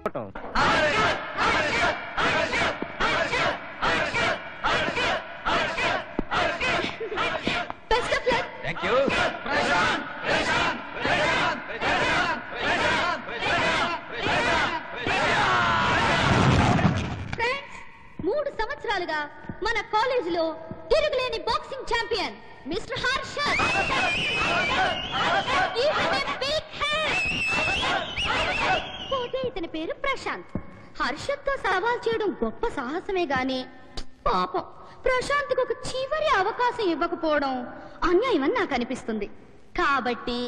చెప్పటం. మూడు సంవత్సరాలుగా మన కాలేజీలో తిరుగులేని బాక్సింగ్ ఛాంపియన్ మిస్టర్ హర్షద్. పోతే ఇతని పేరు ప్రశాంత్. హర్షద్ తో సవాల్ చేయడం గొప్ప సాహసమే గాని పాపం ప్రశాంత్ కు ఒక చివరి అవకాశం ఇవ్వకపోవడం అన్యాయమని నాకు అనిపిస్తుంది. కాబట్టి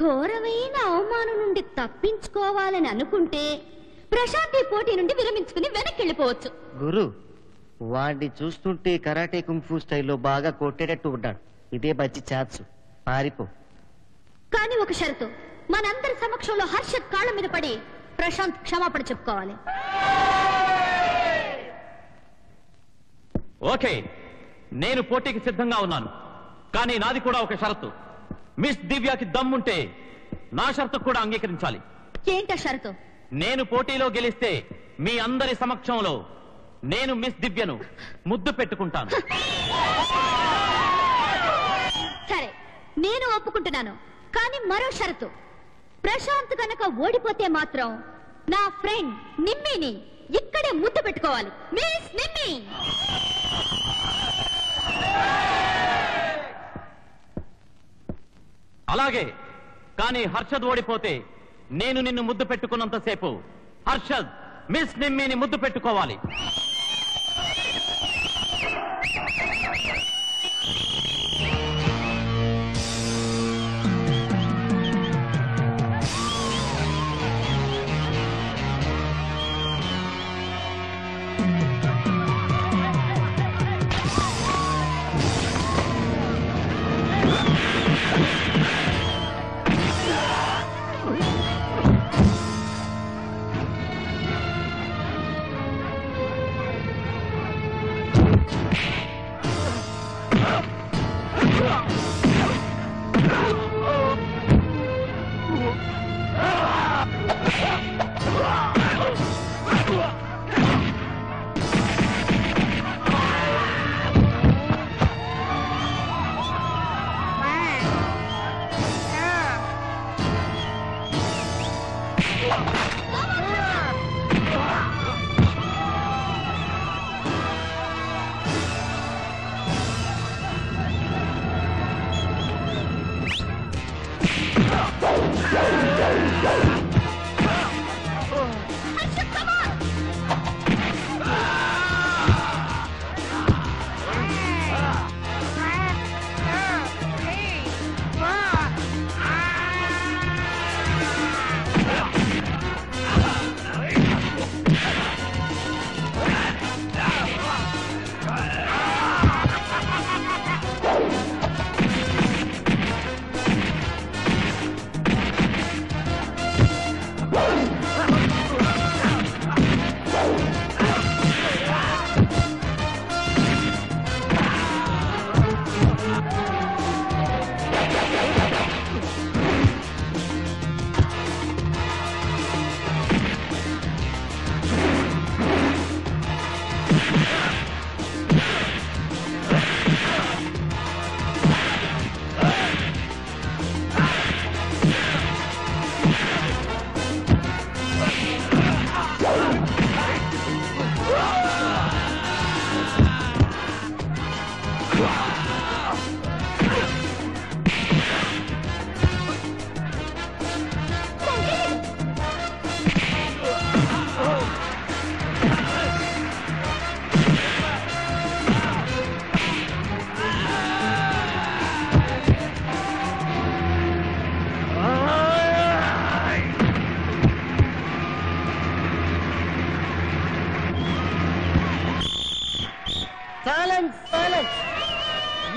ఘోరమైన అవమానం నుండి తప్పించుకోవాలని అనుకుంటే ప్రశాంత్ ఈ పోటీ నుండి విరమించుకుని వెనక్కి వెళ్ళిపోవచ్చు. గురు, వాడిని చూస్తుంటే కరాటే కుంఫు స్టైల్లో బాగా కొట్టేటట్టు ఉన్నాడు. ఇదే మంచి ఛాన్స్, పారిపో. కానీ ఒక షరతు, మనందరి సమక్షంలో హర్షద్ కాళ్ళ మీద పడి ప్రశాంత్ క్షమాపణ చెప్పుకోవాలి. ఓకే, నేను పోటీకి సిద్ధంగా ఉన్నాను. కానీ నాది కూడా ఒక షరతు. మిస్ దివ్యకి దమ్ముంటే నా షరతు కూడా అంగీకరించాలి. ఏంటా షరతు? నేను పోటీలో గెలిస్తే మీ అందరి సమక్షంలో నేను మిస్ దివ్యను ముద్దు పెట్టుకుంటాను. సరే, నేను ఒప్పుకుంటున్నాను. కానీ మరో షరతు, ప్రశాంత్ కనుక ఓడిపోతే మాత్రం నా ఫ్రెండ్ నిమ్మిని ఇక్కడే ముద్దు పెట్టుకోవాలి. మిస్ నిమ్మి. అలాగే, కానీ హర్షద్ ఓడిపోతే నేను నిన్ను ముద్దు పెట్టుకున్నంతసేపు హర్షద్ మిస్ నిమ్మిని ముద్దు పెట్టుకోవాలి.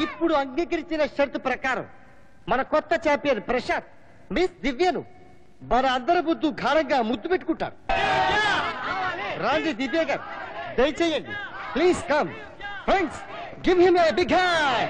ఇప్పుడు అంగీకరించిన షరతు ప్రకారం మన కొత్త ఛాంపియన్ ప్రశాంత్ మిస్ దివ్యను మన అందరి ముందు ఘనంగా ముద్దు పెట్టుకుంటారు. రాండి దివ్య గారు, దయచేయండి. Please come friends, give him a big hand.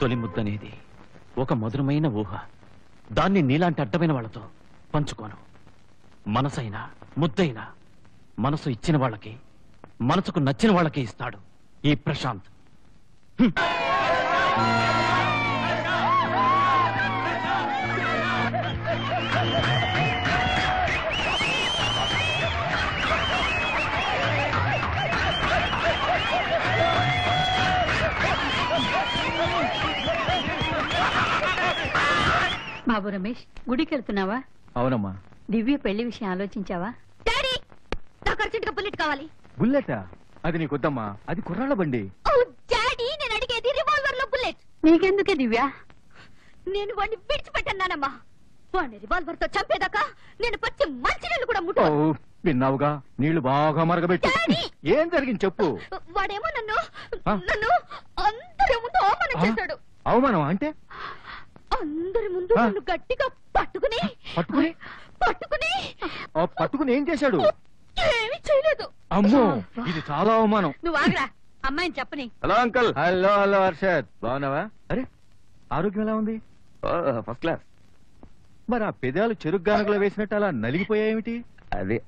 తొలి ముద్దనేది ఒక మధురమైన ఊహ. దాన్ని నీలాంటి అడ్డమైన వాళ్ళతో పంచుకోను. మనసైనా ముద్దైనా మనసు ఇచ్చిన వాళ్ళకి, మనసుకు నచ్చిన వాళ్ళకి ఇస్తాడు ఈ ప్రశాంత్. బాబు రమేష్, గుడికి వెళ్తున్నావా? అవునమ్మా. దివ్య పెళ్లి విషయం ఆలోచించావా? డాడీ, నాకు అర్జెంటుగా బుల్లెట్ కావాలి. బుల్లెటా? అది నీకొద్దమ్మా, అది కుర్రాళ్ళ బండి. ఓ డాడీ, నేను అడిగేది రివాల్వర్ లో బుల్లెట్. నీకెందుకే దివ్య? నేను వాడిని విడిచిపెట్టన్నానమ్మా. వాడిని రివాల్వర్ తో చంపేదాకా నేను పచ్చి మంచినీళ్ళు కూడా ముట్టాను. విన్నావుగా, నీళ్లు బాగా మరగబెట్టి. డాడీ! ఏం జరిగింది చెప్పు. వాడేమో నన్ను ఆ? నన్ను అందరి ముందు అవమానం చేశాడు. అవమానం అంటే? అందరి ముందు ఆ? నన్ను గట్టిగా పట్టుకుని పట్టుకుని పట్టుకుని ఏం చేశాడు? ఏమీ చేయలేదు. అమ్మో, ఇది చాలా అవమానం. నువ్వు ఆగరా, అమ్మాయిని చెప్పని. Hello uncle. Hello hello Harshad, బాగున్నావా? అరే, ఆరోగ్యం ఎలా ఉంది? First class. మరి ఆ పెదాలు చెరుకు గానుగలో వేసినట్టు అలా నలిగిపోయాయేమిటి? అదే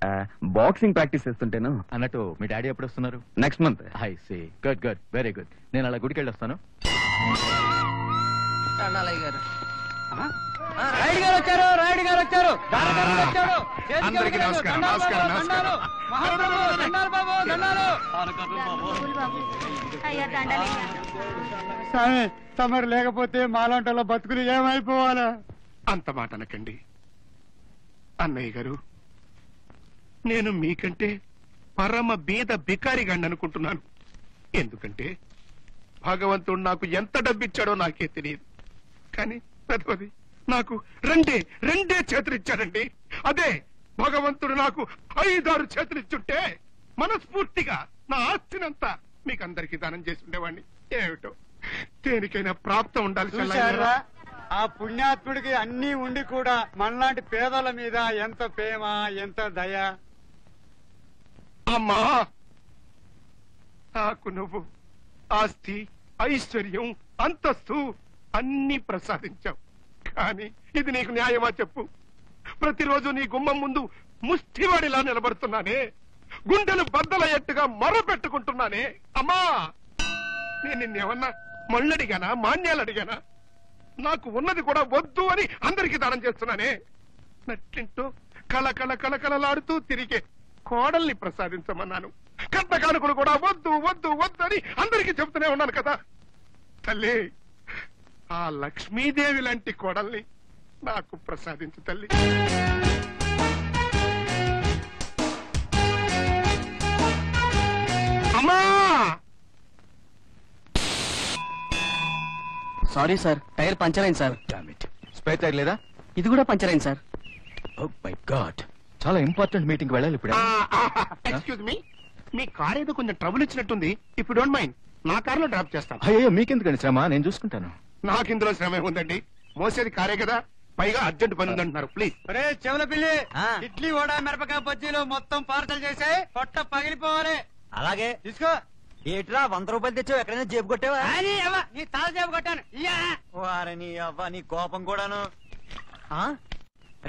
బాక్సింగ్ ప్రాక్టీస్ చేస్తుంటేను. అన్నట్టు మీ డాడీ ఎప్పుడు వస్తున్నారు? Next month. I see. Good good, very good. నేను అలా గుడికి వెళ్ళొస్తాను. అందరికీ నమస్కారం. నమస్కారం. నమస్కారం. అయ్యా దండలే. స్వామి, తమరు లేకపోతే మాలాంటి బతుకులు ఏమైపోవాలా? అంత మాట అనకండి అన్నయ్య గారు. నేను మీకంటే పరమ బీద బికారిగాండి అనుకుంటున్నాను. ఎందుకంటే భగవంతుడు నాకు ఎంత డబ్బిచ్చాడో నాకే తెలియదు. కానీ పెద్దది నాకు రెండే చేతులిచ్చాడండి. అదే భగవంతుడు నాకు 5-6 చేతులిచ్చుంటే మనస్ఫూర్తిగా నా ఆస్తినంతా మీకందరికీ దానం చేసి ఉండేవాడిని. ఏమిటో దేనికైనా ప్రాప్తం ఉండాలి. చూశారా, ఆ పుణ్యాత్ముడికి అన్ని ఉండి కూడా మనలాంటి పేదల మీద ఎంత ప్రేమ, ఎంత దయ. అమ్మా, నాకు నువ్వు ఆస్తి, ఐశ్వర్యం, అంతస్తు అన్ని ప్రసాదించావు. కానీ ఇది నీకు న్యాయమా చెప్పు? ప్రతిరోజు నీ గుమ్మం ముందు ముష్టివాడిలా నిలబడుతున్నానే, గుండెలు బద్దలయ్యట్టుగా మొరపెట్టుకుంటున్నానే. అమ్మా, నేను నిన్నేమన్నా మళ్ళడిగానా, మాన్యాలు అడిగానా? నాకు ఉన్నది కూడా వద్దు అని అందరికీ దానం చేస్తున్నానే. నట్టింటూ కళకళలాడుతూ తిరిగే కోడల్ని ప్రసాదించమన్నాను. కట్న కానుకలు కూడా వద్దు వద్దు వద్దు అని అందరికీ చెబుతూనే ఉన్నాను కదా. తల్లి, ఆ లక్ష్మీదేవి లాంటి కోడల్ని నాకు ప్రసాదించు తల్లి. అమ్మా! సారీ సార్, టైర్ పంచర్ అయింది సార్. స్పేర్ టైర్ లేదా? ఇది కూడా పంచర్ అయింది సార్. ఓ మై గాడ్, చాలా ఇంపార్టెంట్ మీటింగ్ వెళ్ళాలి ఇప్పుడు. ఎక్స్క్యూజ్ మీ, మీ కార్ ఏదో కొంచెం ట్రబుల్ ఇచ్చినట్టుంది. ఇప్పుడు డోంట్ మైండ్, నా కారులో డ్రాప్ చేస్తాను. అయ్యో, మీకెందుకండి శ్రమ, నేను చూసుకుంటాను. నాకు ఇందులో శ్రమ ఉందండి. మోసేది కారే కదా, పైగా అర్జెంట్ పని ఉందంటున్నారు. ప్లీజ్. రే చెవుల పిల్లి, ఇడ్లీ వడ మిరపకాయ బజ్జీలు మొత్తం పార్సల్ చేసాయి. పొట్ట పగిలిపోవాలి. అలాగే తీసుకో. ఏట్రా 100 రూపాయలు తెచ్చావు, ఎక్కడైనా జేబు కొట్టావా? నీ తల చేపు కొట్టాను. వారని అవ్వ, నీ కోపం కూడాను.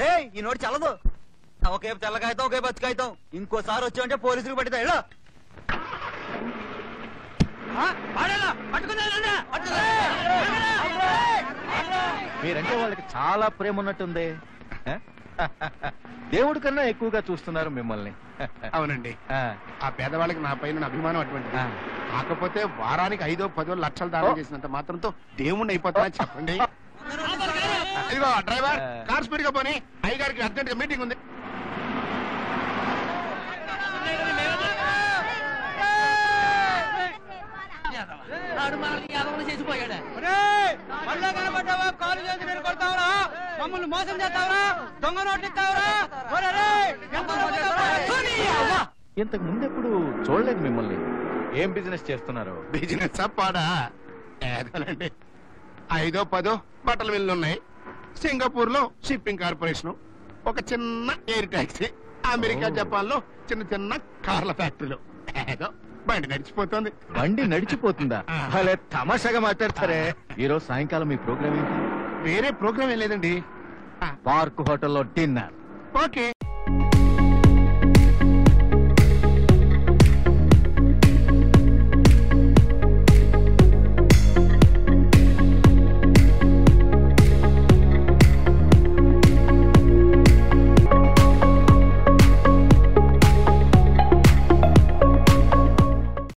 రే, ఈ నోటి చల్లదు. ఒకే తెల్లకాయతాం, ఒకే బతికాయతాం. ఇంకోసారి వచ్చావంటే పోలీసులు పట్టిదా. ఇలా మీరంటే వాళ్ళకి చాలా ప్రేమ ఉన్నట్టుంది. దేవుడి కన్నా ఎక్కువగా చూస్తున్నారు మిమ్మల్ని. అవునండి, ఆ పేదవాళ్ళకి నా పైన అభిమానం అటువంటిది. కాకపోతే వారానికి 5-10 లక్షలు దానం చేసినంత మాత్రంతో దేవుణ్ణి అయిపోతానా చెప్పండి. ఇదిగో డ్రైవర్, కార్ స్పీడ్ గా పోనీ, అయ్యగారికి అర్జెంట్ గా మీటింగ్ ఉంది. మమ్మల్ని మోసం చేస్తావరా? దొంగ నోట్లు ఇస్తావరా? ఇంతకు ముందు ఎప్పుడు చూడలేదు మిమ్మల్ని. ఏం బిజినెస్ చేస్తున్నారు? బిజినెస్ పాడా ఏదోనండి. 5-10 బట్టల మిల్లు ఉన్నాయి. సింగపూర్ లో షిప్పింగ్ కార్పొరేషన్, ఒక చిన్న ఎయిర్ టాక్సీ, అమెరికా జపాన్ లో చిన్న చిన్న కార్ల ఫ్యాక్టరీలు. ఏదో బండి నడిచిపోతుంది. బండి నడిచిపోతుందా? భలే తమాషాగా మాట్లాడతారే. ఈరోజు సాయంకాలం మీ ప్రోగ్రామ్ ఏంటి? వేరే ప్రోగ్రామ్ ఏం లేదండి. పార్క్ హోటల్లో డిన్నర్. ఓకే.